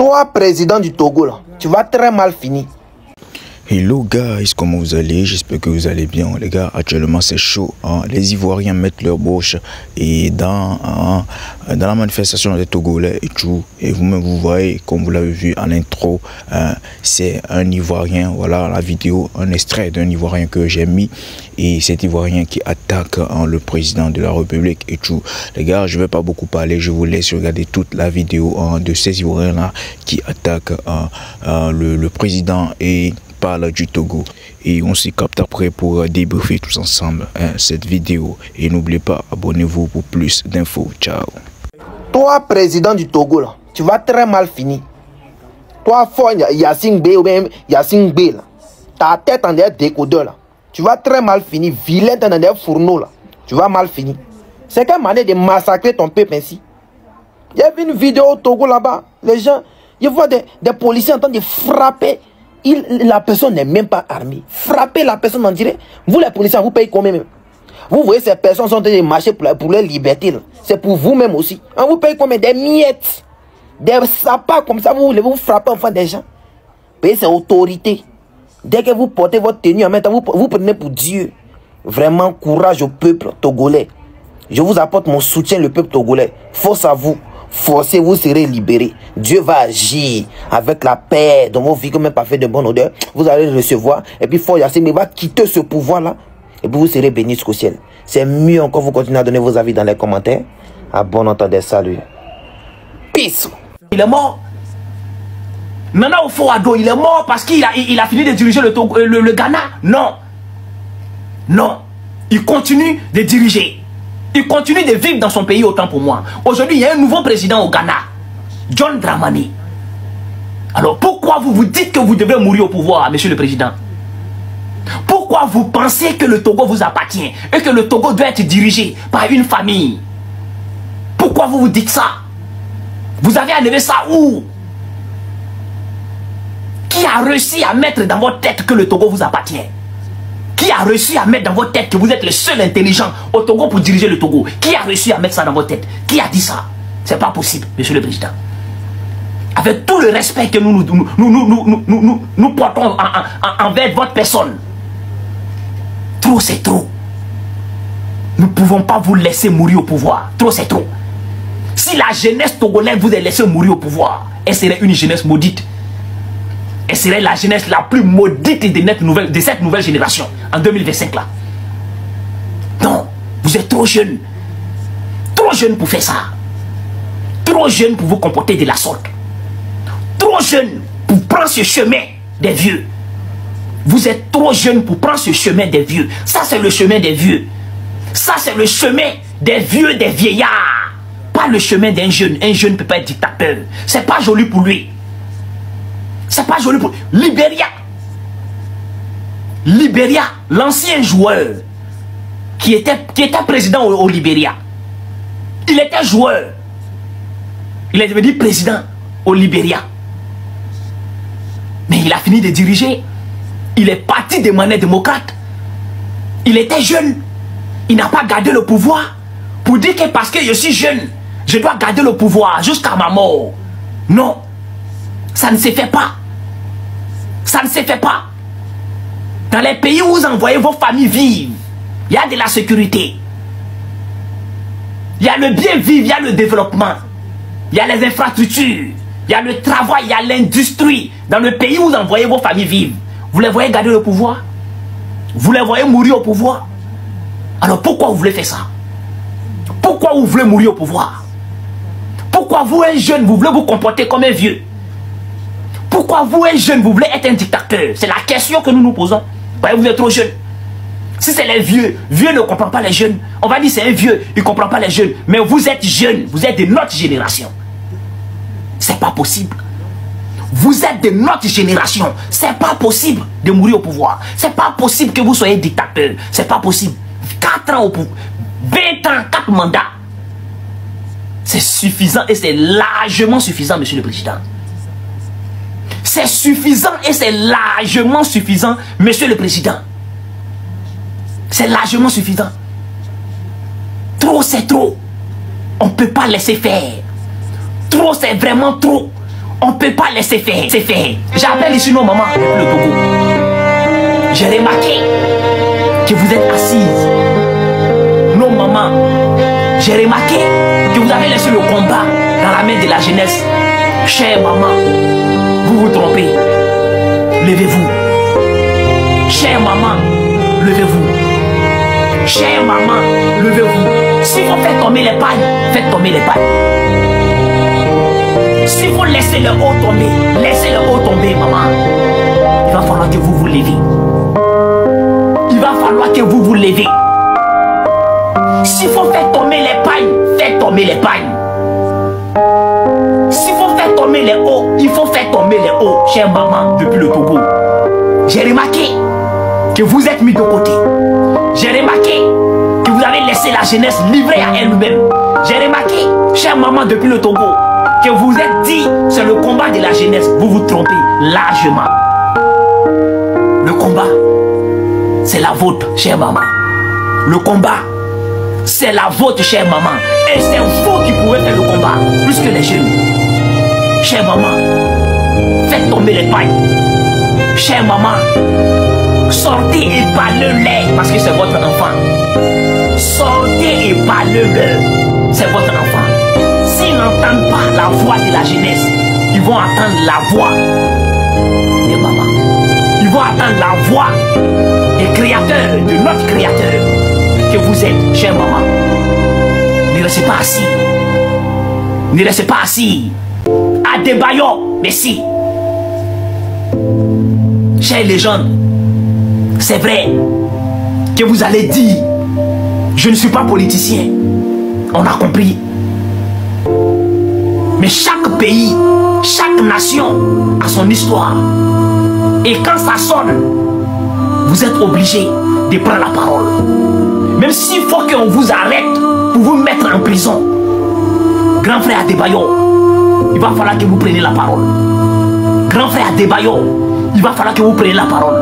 Toi, président du Togo, là, tu vas très mal finir. Hello guys, comment vous allez? J'espère que vous allez bien les gars. Actuellement c'est chaud, hein? Les Ivoiriens mettent leur bouche et dans la manifestation des Togolais et tout. Et vous-même vous voyez, comme vous l'avez vu en intro, c'est un Ivoirien, voilà la vidéo, un extrait d'un Ivoirien que j'ai mis. Et cet Ivoirien qui attaque le président de la République et tout. Les gars, je vais pas beaucoup parler, je vous laisse regarder toute la vidéo de ces Ivoiriens là qui attaquent le président et parle du Togo. Et on s'y capte après pour débriefer tous ensemble cette vidéo. Et n'oubliez pas, abonnez-vous pour plus d'infos. Ciao. Toi, président du Togo, là, tu vas très mal finir. Toi, Yassine B ou bien Yassine B, là, ta tête en est décodeur, là. Tu vas très mal finir. Vilain dans des fourneaux, là. Tu vas mal finir. C'est quelle manière de massacrer ton peuple ainsi. Il y avait une vidéo au Togo là-bas. Les gens, ils voient des policiers en train de frapper. La personne n'est même pas armée. Frapper la personne, on dirait. Vous, les policiers, vous payez combien même? Vous voyez, ces personnes sont en train de marcher pour leur liberté. C'est pour vous-même aussi. On vous paye combien? Des miettes. Des sapins comme ça, vous frappez enfin des gens. Payez, c'est autorité. Dès que vous portez votre tenue en même temps, vous prenez pour Dieu. Vraiment, courage au peuple togolais. Je vous apporte mon soutien, le peuple togolais. Force à vous. Forcez, vous serez libérés. Dieu va agir avec la paix dans vos vies, comme un parfait de bonne odeur. Vous allez le recevoir. Et puis, Fort Yassine va quitter ce pouvoir-là. Et puis, vous serez bénis jusqu'au ciel. C'est mieux encore, vous continuez à donner vos avis dans les commentaires. À bon entendeur, salut. Peace. Il est mort. Maintenant, au Fort-Ado, il est mort parce qu'il a fini de diriger le Ghana. Non. Non. Il continue de diriger. Il continue de vivre dans son pays autant pour moi. Aujourd'hui, il y a un nouveau président au Ghana, John Dramani. Alors, pourquoi vous vous dites que vous devez mourir au pouvoir, monsieur le président? Pourquoi vous pensez que le Togo vous appartient et que le Togo doit être dirigé par une famille? Pourquoi vous vous dites ça? Vous avez enlevé ça où? Qui a réussi à mettre dans votre tête que le Togo vous appartient? Qui a réussi à mettre dans votre tête que vous êtes le seul intelligent au Togo pour diriger le Togo? Qui a réussi à mettre ça dans votre tête? Qui a dit ça? C'est pas possible, monsieur le président. Avec tout le respect que nous portons envers votre personne. Trop, c'est trop. Nous ne pouvons pas vous laisser mourir au pouvoir. Trop, c'est trop. Si la jeunesse togolaise vous a laissé mourir au pouvoir, elle serait une jeunesse maudite. Elle serait la jeunesse la plus maudite de cette nouvelle génération en 2025 là. Non, vous êtes trop jeune. Trop jeune pour faire ça. Trop jeune pour vous comporter de la sorte. Trop jeune pour prendre ce chemin des vieux. Vous êtes trop jeune pour prendre ce chemin des vieux. Ça c'est le chemin des vieux. Ça c'est le chemin des vieux, des vieillards. Pas le chemin d'un jeune. Un jeune ne peut pas être dictateur. C'est pas joli pour lui. C'est pas joli pour... Libéria, l'ancien joueur qui était président au Libéria. Il était joueur. Il est devenu président au Libéria. Mais il a fini de diriger. Il est parti de manière démocrate. Il était jeune. Il n'a pas gardé le pouvoir pour dire que parce que je suis jeune, je dois garder le pouvoir jusqu'à ma mort. Non. Ça ne se fait pas. Ça ne se fait pas. Dans les pays où vous envoyez vos familles vivre, il y a de la sécurité. Il y a le bien vivre, il y a le développement. Il y a les infrastructures. Il y a le travail, il y a l'industrie. Dans le pays où vous envoyez vos familles vivre, vous les voyez garder le pouvoir? Vous les voyez mourir au pouvoir? Alors pourquoi vous voulez faire ça? Pourquoi vous voulez mourir au pouvoir? Pourquoi vous, un jeune, vous voulez vous comporter comme un vieux? Pourquoi vous, un jeune, vous voulez être un dictateur? C'est la question que nous nous posons. Vous êtes trop jeune. Si c'est les vieux, vieux ne comprend pas les jeunes. On va dire c'est un vieux, il ne comprend pas les jeunes. Mais vous êtes jeunes, vous êtes de notre génération. C'est pas possible. Vous êtes de notre génération. C'est pas possible de mourir au pouvoir. C'est pas possible que vous soyez dictateur. C'est pas possible. 4 ans au pouvoir. 20 ans, 4 mandats. C'est suffisant et c'est largement suffisant, monsieur le président. C'est suffisant et c'est largement suffisant, monsieur le président. C'est largement suffisant. Trop, c'est trop. On ne peut pas laisser faire. Trop, c'est vraiment trop. On ne peut pas laisser faire. C'est fait. J'appelle ici nos mamans depuis le Togo. J'ai remarqué que vous êtes assises. Nos mamans, j'ai remarqué que vous avez laissé le combat dans la main de la jeunesse. Chère maman, vous vous trompez. Levez-vous. Chère maman, levez-vous. Chère maman, levez-vous. Si vous faites tomber les pailles, faites tomber les pailles. Si vous laissez le haut tomber, laissez le haut tomber, maman. Il va falloir que vous vous levez. Il va falloir que vous vous levez. S'il faut faire tomber les pailles, faites tomber les pailles. S'il faut faire tomber les hauts, il faut faire tomber les hauts. Chère maman, depuis le Togo, j'ai remarqué que vous êtes mis de côté. J'ai remarqué que vous avez laissé la jeunesse livrée à elle-même. J'ai remarqué, chère maman, depuis le Togo, que vous êtes dit, c'est le combat de la jeunesse. Vous vous trompez largement. Le combat, c'est la vôtre, chère maman. Le combat, c'est la vôtre, chère maman. Et c'est vous qui pouvez faire le combat, plus que les jeunes. Chère maman, faites tomber les pailles. Chère maman, sortez et parlez-leur, parce que c'est votre enfant. Sortez et parlez-leur, c'est votre enfant. S'ils n'entendent pas la voix de la jeunesse, ils vont entendre la voix des mamans. Ils vont entendre la voix des créateurs, de notre créateur que vous êtes, chère maman. Ne restez pas assis. Ne restez pas assis. Adebayo, merci. Chère légende, c'est vrai que vous allez dire, je ne suis pas politicien. On a compris. Mais chaque pays, chaque nation a son histoire. Et quand ça sonne, vous êtes obligé de prendre la parole. Même s'il faut qu'on vous arrête pour vous mettre en prison. Grand frère Adebayo, il va falloir que vous preniez la parole. Grand frère Adebayo, il va falloir que vous preniez la parole.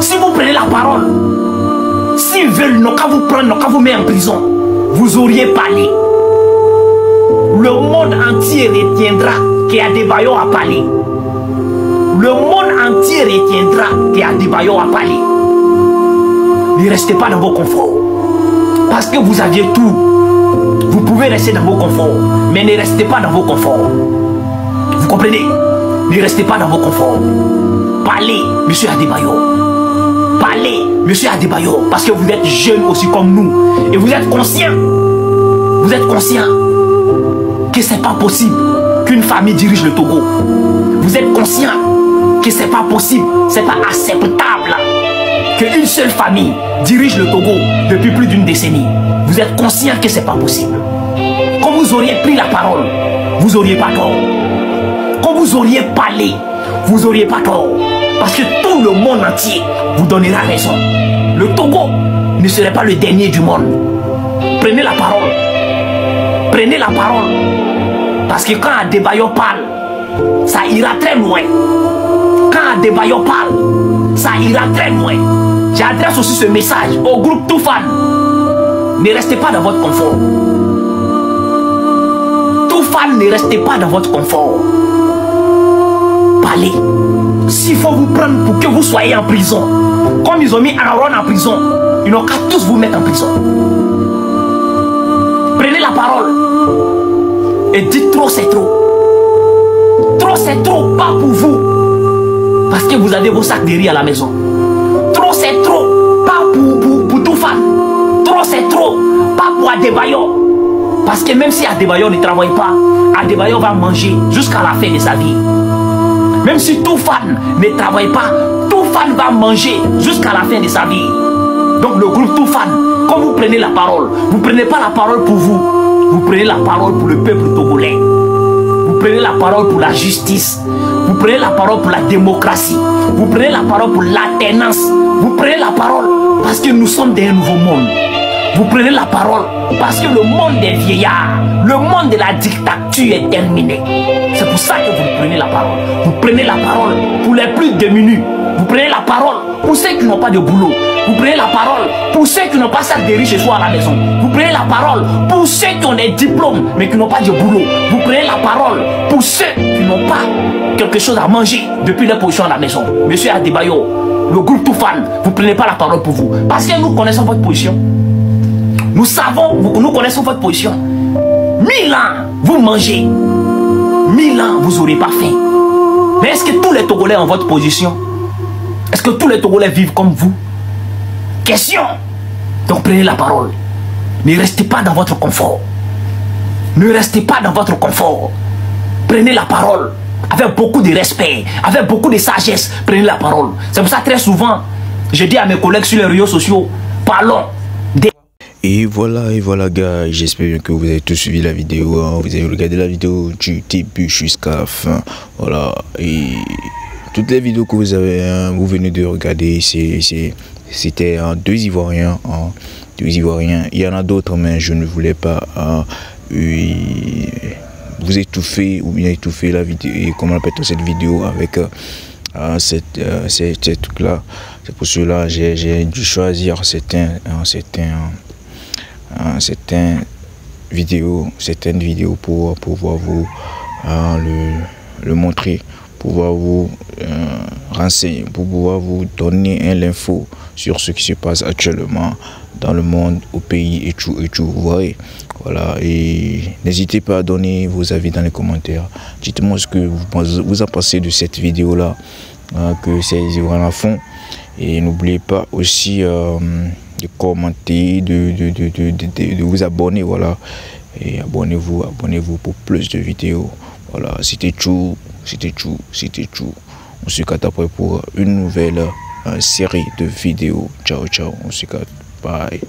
Si vous prenez la parole, s'ils veulent ne qu'à vous prendre, ne qu'à vous mettre en prison, vous auriez parlé. Le monde entier retiendra qu'Adebayo a parlé. Le monde entier retiendra qu'Adebayo a parlé. Ne restez pas dans vos conforts. Parce que vous aviez tout. Vous pouvez rester dans vos conforts. Mais ne restez pas dans vos conforts. Vous comprenez? Ne restez pas dans vos conforts. Parlez, monsieur Adebayo. Parlez, monsieur Adebayo. Parce que vous êtes jeune aussi comme nous. Et vous êtes conscient. Vous êtes conscient que c'est pas possible qu'une famille dirige le Togo. Vous êtes conscient que c'est pas possible, c'est pas acceptable qu'une seule famille dirige le Togo depuis plus d'une décennie. Vous êtes conscient que c'est pas possible. Quand vous auriez pris la parole, vous auriez pas tort. Quand vous auriez parlé, vous auriez pas tort. Parce que tout le monde entier vous donnera raison. Le Togo ne serait pas le dernier du monde. Prenez la parole. Prenez la parole. Parce que quand Adebayo parle, ça ira très loin. Quand Adebayo parle, ça ira très loin. J'adresse aussi ce message au groupe Toufan. Ne restez pas dans votre confort. Toufan, ne restez pas dans votre confort. Parlez. S'il faut vous prendre pour que vous soyez en prison, comme ils ont mis Aaron en prison, ils n'ont qu'à tous vous mettre en prison. Prenez la parole et dites trop c'est trop. Trop c'est trop, pas pour vous. Parce que vous avez vos sacs de riz à la maison. Trop c'est trop, pas pour Toufan. Trop c'est trop, pas pour Adebayo. Parce que même si Adebayo ne travaille pas, Adebayo va manger jusqu'à la fin de sa vie. Même si Toufan ne travaille pas, Toufan va manger jusqu'à la fin de sa vie. Donc le groupe Toufan, quand vous prenez la parole, vous ne prenez pas la parole pour vous. Vous prenez la parole pour le peuple togolais. Vous prenez la parole pour la justice. Vous prenez la parole pour la démocratie. Vous prenez la parole pour l'alternance. Vous prenez la parole parce que nous sommes dans un nouveau monde. Vous prenez la parole parce que le monde des vieillards, le monde de la dictature est terminé. C'est pour ça que vous prenez la parole. Vous prenez la parole pour les plus démunis. Vous prenez la parole pour ceux qui n'ont pas de boulot. Vous prenez la parole pour ceux qui n'ont pas ça de riche chez soi à la maison. Vous prenez la parole pour ceux qui ont des diplômes mais qui n'ont pas de boulot. Vous prenez la parole pour ceux qui n'ont pas quelque chose à manger depuis leur position à la maison. Monsieur Adebayo, le groupe Toufan, vous ne prenez pas la parole pour vous. Parce que nous connaissons votre position. Nous savons, nous connaissons votre position. 1000 ans, vous mangez. 1000 ans, vous n'aurez pas faim. Mais est-ce que tous les Togolais ont votre position? Est-ce que tous les Togolais vivent comme vous? Question. Donc prenez la parole. Ne restez pas dans votre confort. Ne restez pas dans votre confort. Prenez la parole. Avec beaucoup de respect, avec beaucoup de sagesse, prenez la parole. C'est pour ça très souvent, je dis à mes collègues sur les réseaux sociaux, parlons des... Et voilà gars, j'espère que vous avez tous suivi la vidéo, hein. Vous avez regardé la vidéo du début jusqu'à la fin. Voilà, et toutes les vidéos que vous avez, hein, vous venez de regarder, c'était deux Ivoiriens, hein. Deux Ivoiriens. Il y en a d'autres, mais je ne voulais pas vous étouffer ou bien étouffer la vidéo, et comment on appelle cette vidéo avec ces trucs là. C'est pour cela j'ai dû choisir certaines vidéos pour pouvoir vous le montrer, pour pouvoir vous renseigner, pour pouvoir vous donner l'info sur ce qui se passe actuellement dans le monde, au pays et tout, vous voyez. Voilà, et n'hésitez pas à donner vos avis dans les commentaires. Dites-moi ce que vous en pensez de cette vidéo là, que ces Ivoiriens font. Et n'oubliez pas aussi de commenter, de vous abonner, voilà. Et abonnez-vous pour plus de vidéos. Voilà, c'était tout. On se capte après pour une nouvelle série de vidéos. Ciao, on se capte. Bye.